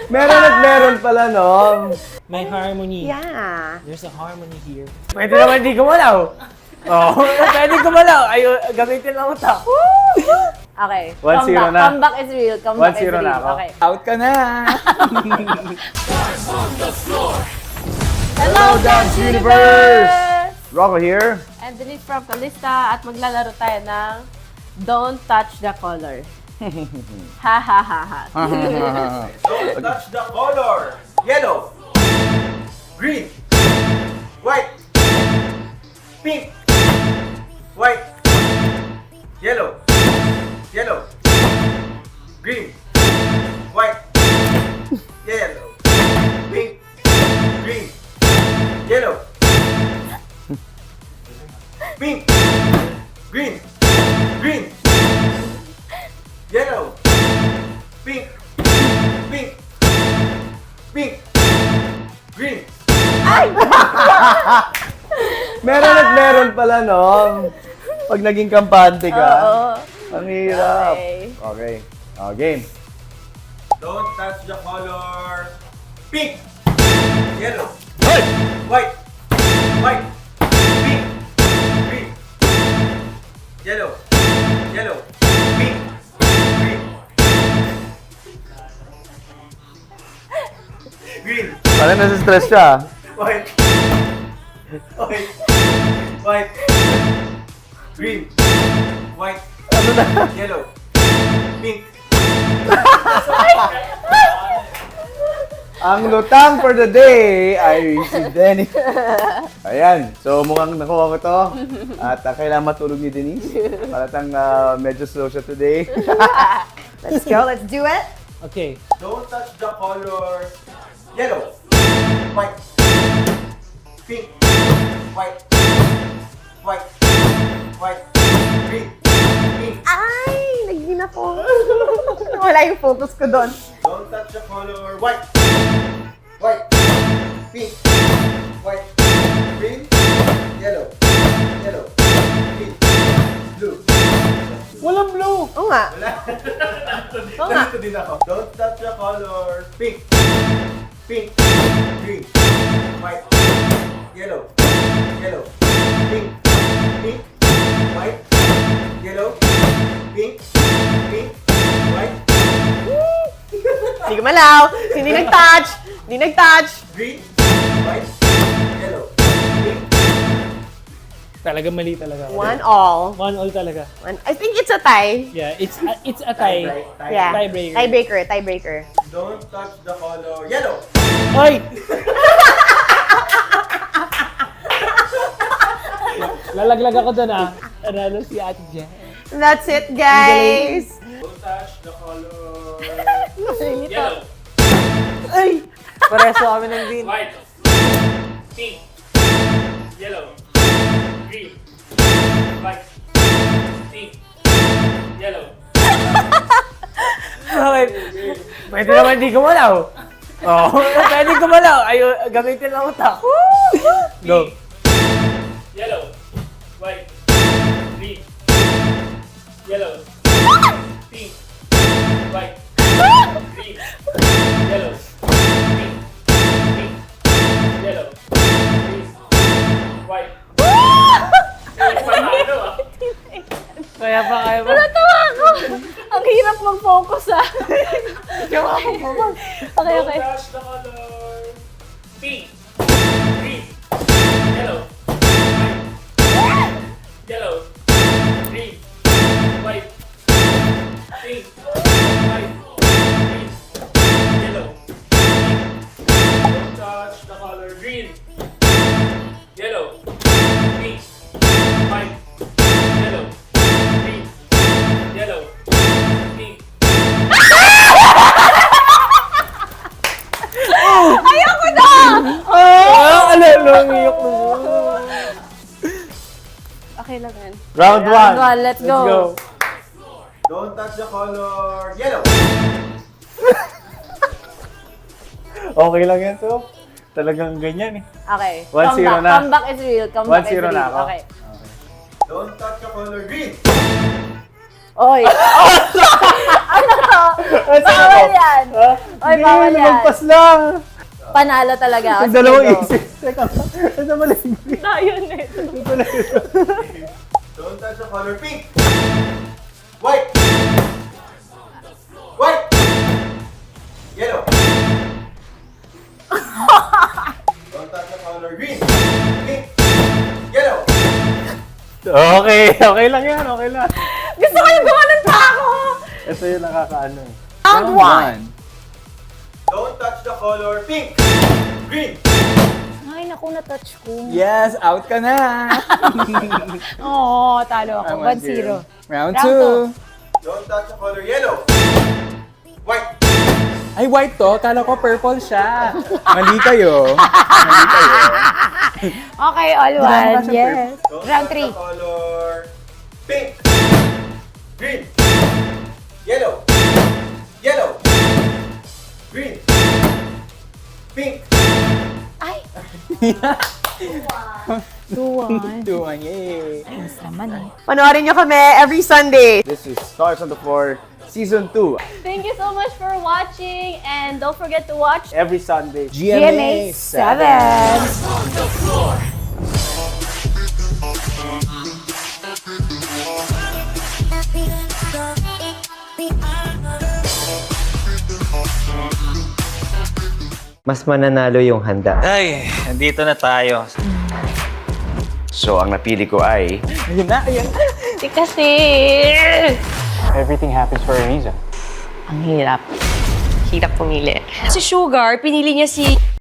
Meron at meron pala, no? May harmony. Yeah. There's a harmony here. Pwede naman di gumalaw. Oo, pwede gumalaw. Ay, gamitin lang ito. Okay. 1-0 na. Comeback is real. Comeback is 1-0 real. na ako. Okay. Out ka na. Hello, Dance Universe! Rocco here. And Denise from Calista at maglalaro tayo ng Don't Touch the Color. Ha ha ha ha. Don't touch the color. Yellow, green, white, pink, white, yellow, yellow, green, white, yellow, pink, green, yellow, pink, green, green, yellow, pink, pink, pink, green. Meron at meron pala, no? Pag naging kampante ka. Oo. Ang hirap. Okay. Okay. Game. Don't touch the color pink, yellow, Hey! white, white, pink, green, yellow, yellow, pink, green, green, Parang nasa-stress siya. white, white, white, green, white, yellow, pink. Ang lutang for the day ay si Dennis. Ayan. So, mukhang nakuha ko to. At kailangan matulog ni Denise. Paratang medyo slow siya today. Let's go. Let's do it. Okay. Don't touch the color yellow, white, pink, white, white, white, green, pink. Ay! Nagin ako. Wala yung focus ko doon. Don't touch the color white, white, pink, white, green, yellow, yellow, green, blue. Walang blue! Oo nga. Oo nga. Ganito din ako. Don't touch the color pink, pink, green, white, yellow, yellow, pink, pink, white, yellow, pink, pink, white, Hindi ko malaw. Hindi nag-touch. Hindi nag-touch. green, white, yellow, pink. Talaga mali talaga. 1 all. 1-1 talaga. I think it's a tie. Yeah, it's a tie. Yeah. Tiebreaker. Tiebreaker. Tiebreaker. Don't touch the color yellow. Hoy! Lalaglag ako doon Analo si Ate Jen. That's it, guys. Don't touch the color Yellow. yellow, Ay! Pareso kami ng green. white, pink, yellow, green, white, pink, yellow. Bakit? Pwede naman di gumalaw. Oo, pwede gumalaw. Ay, gamitin lang ito. Go. Yellow, white, green, yellow, pink, white, green, yellow, pink, pink, yellow, green, white. Kaya pa kaya ba? Natawa ako! Ang hirap mag-focus, Okay, Don't okay. touch the color pink, green, yellow, white, yellow, green, white, pink, white, green, yellow, pink. Don't touch the color green, yellow, pink, white, yellow, green, yellow, pink. Ayoko na! Lumiyok mo. Okay lang yan. Round 1. Let's go. Don't touch the color yellow. Okay lang yan, so. Talagang ganyan eh. Okay. 1-0 na. Comeback is real. Comeback is 1-0 real. na ako. Okay. Don't touch the color green. Oy! Ano to? Bawal yan! Oy, bawal yan. Lumagpas lang. Panalo talaga. O, Yung sige, dalawang go. isip. Teka, ito mali. Ayun eh. Don't touch the color pink. White. White. Yellow. Don't touch the color green. Pink. Yellow. Okay lang yan, okay lang. Gusto ko yung gumanon pa ako! Ito yung nakakaano eh. Round one. Don't touch the color pink. Green. Ay, naku, na-touch ko. Yes, out ka na. Oo, talo ako. 1-0. Round Round 2. Don't touch the color yellow. White. Ay, white to. Kala ko purple siya. Mali kayo. Okay, all one. Yes. Don't Round touch 3. the color pink. Green. Yellow. Yellow. Green. Pink. Ay! 2-1. 2-1, yay. Ayos naman eh. Panoorin nyo kami every Sunday. This is Stars on the Floor, Season 2. Thank you so much for watching, and don't forget to watch Every Sunday. GMA 7. Mas mananalo yung handa. Ay, nandito na tayo. So, ang napili ko ay... Hindi kasi. Everything happens for a reason. Ang hirap. Hirap pumili. Si Sugar, pinili niya si